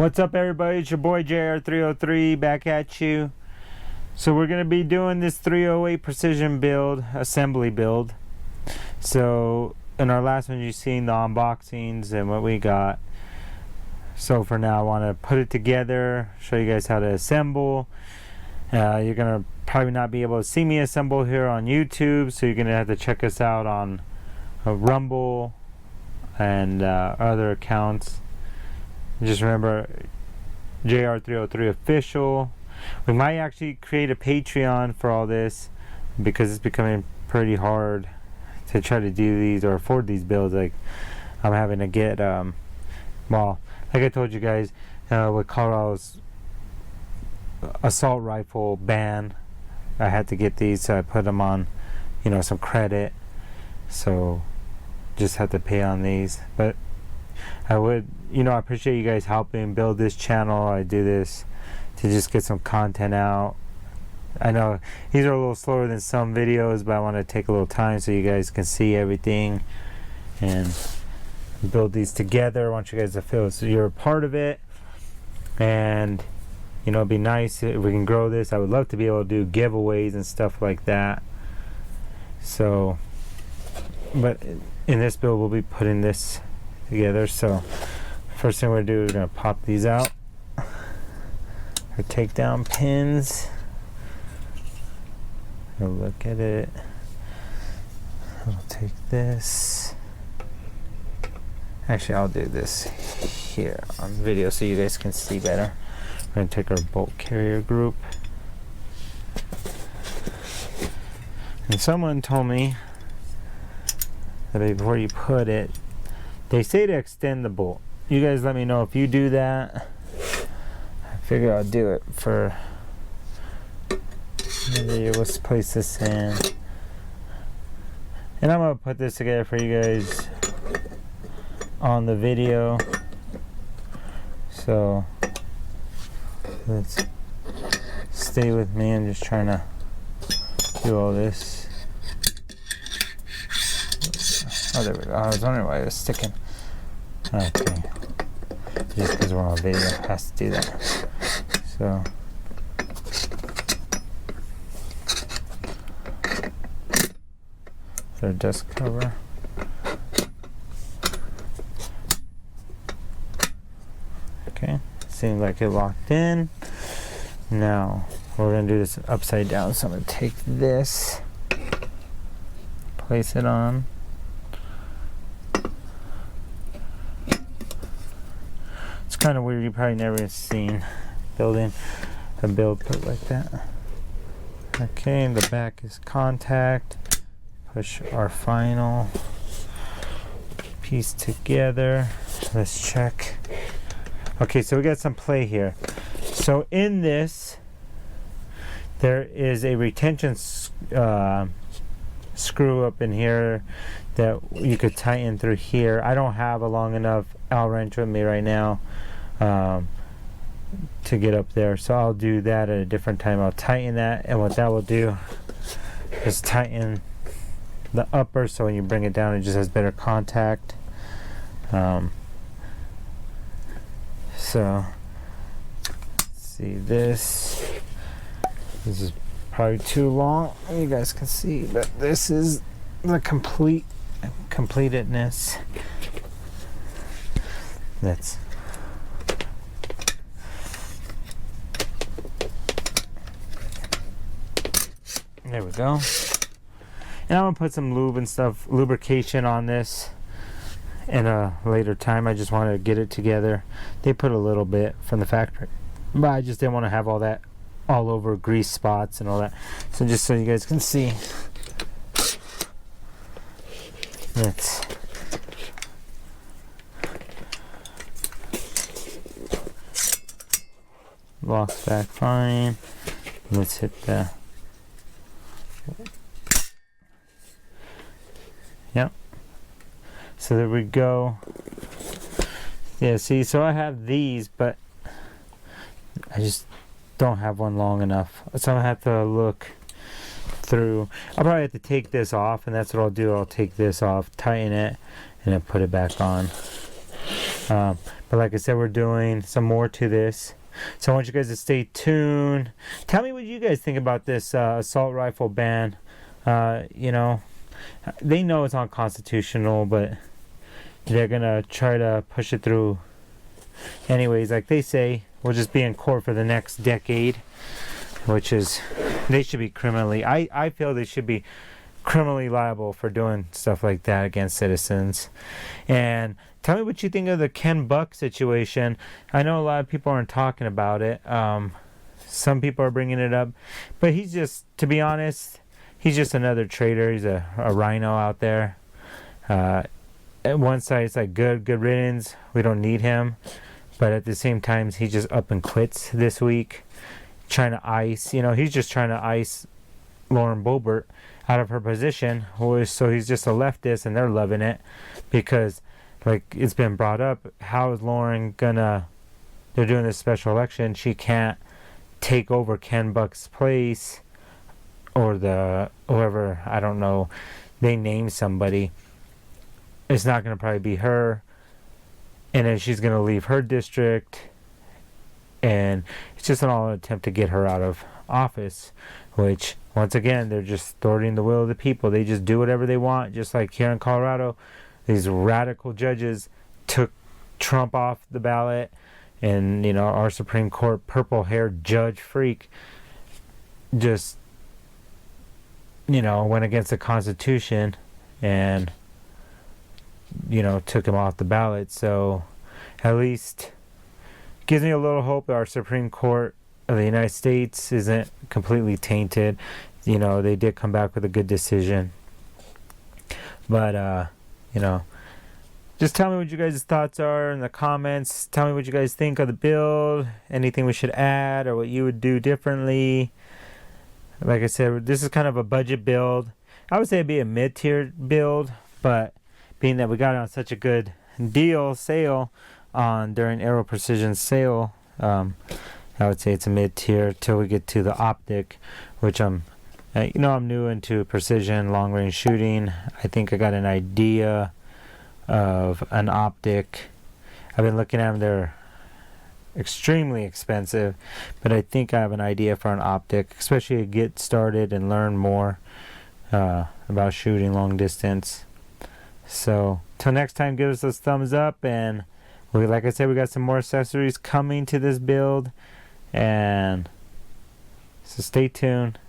What's up, everybody? It's your boy JR303 back at you. So we're going to be doing this 308 precision build, assembly build. So in our last one you've seen the unboxings and what we got. So for now I want to put it together, show you guys how to assemble. You're going to probably not be able to see me assemble here on YouTube, so you're going to have to check us out on Rumble and other accounts. Just remember, JR303 official. We might actually create a Patreon for all this because it's becoming pretty hard to try to do these or afford these builds. Like I'm having to get well, like I told you guys, with Colorado's assault rifle ban, I had to get these, so I put them on, some credit. So just have to pay on these. But I would, I appreciate you guys helping build this channel. I do this to just get some content out. I know these are a little slower than some videos, but I want to take a little time so you guys can see everything and build these together. I want you guys to feel so you're a part of it, and it'd be nice if we can grow this. I would love to be able to do giveaways and stuff like that. So, but in this build we'll be putting this together. So first thing we're gonna do is gonna pop these out, our takedown pins. We'll look at it. I'll take this. Actually, I'll do this here on video so you guys can see better. We're gonna take our bolt carrier group. And someone told me that before you put it, they say to extend the bolt. You guys let me know if you do that. I figure I'll do it for maybe. Let's place this in. And I'm gonna put this together for you guys on the video. So let's stay with me. I'm just trying to do all this. Oh, there we go. I was wondering why it was sticking. Okay. Just because we're on video, it has to do that. So their dust cover. Okay. Seems like it locked in. Now we're gonna do this upside down. So I'm gonna take this, place it on. It's kind of weird. You probably never seen building a build put like that. Okay, the back is contact. Push our final piece together. Let's check. Okay, so we got some play here. So in this, there is a retention screw up in here that you could tighten through here. I don't have a long enough Allen wrench with me right now to get up there, so I'll do that at a different time. I'll tighten that, and what that will do is tighten the upper, so when you bring it down it just has better contact. So let's see, this is probably too long, you guys can see, but this is the completedness. That's there we go. And I'm gonna put some lube and stuff, lubrication on this in a later time. I just wanted to get it together. They put a little bit from the factory, but I just didn't want to have all that all over grease spots and all that. So just so you guys can see, let's locks back fine. Let's hit the yep. So there we go. Yeah, see, so I have these, but I just don't have one long enough. So I'm gonna have to look through. I'll probably have to take this off, and that's what I'll do. I'll take this off, tighten it, and then put it back on. But like I said, we're doing some more to this. So I want you guys to stay tuned. Tell me what you guys think about this assault rifle ban. You know, they know it's unconstitutional, but they're going to try to push it through. Anyways, like they say, we'll just be in court for the next decade, which is, they should be criminally, I feel they should be criminally liable for doing stuff like that against citizens. And tell me what you think of the Ken Buck situation. I know a lot of people aren't talking about it. Some people are bringing it up, but he's just, to be honest, he's just another traitor. He's a rhino out there. At one side, it's like good riddance. We don't need him. But at the same time, he just up and quits this week, trying to ice. You know, he's just trying to ice Lauren Boebert out of her position. So he's just a leftist, and they're loving it because, like it's been brought up, how is Lauren gonna? They're doing this special election. She can't take over Ken Buck's place, or the whoever, I don't know. They named somebody. It's not gonna probably be her. And then she's going to leave her district. And it's just an all attempt to get her out of office. Which, once again, they're just thwarting the will of the people. They just do whatever they want. Just like here in Colorado, these radical judges took Trump off the ballot. And, you know, our Supreme Court purple-haired judge freak just, you know, went against the Constitution. And, you know, took him off the ballot. So at least gives me a little hope that our Supreme Court of the United States isn't completely tainted. You know, they did come back with a good decision. But you know, just tell me what you guys' thoughts are in the comments. Tell me what you guys think of the build, anything we should add or what you would do differently. Like I said, this is kind of a budget build. I would say it'd be a mid-tier build, but being that we got it on such a good sale during Aero Precision sale, I would say it's a mid-tier till we get to the optic, which I'm new into precision long-range shooting. I think I got an idea of an optic. I've been looking at them. They're extremely expensive, but I think I have an idea for an optic, especially to get started and learn more about shooting long distance. So till next time, give us those thumbs up, and like I said, we got some more accessories coming to this build, and so stay tuned.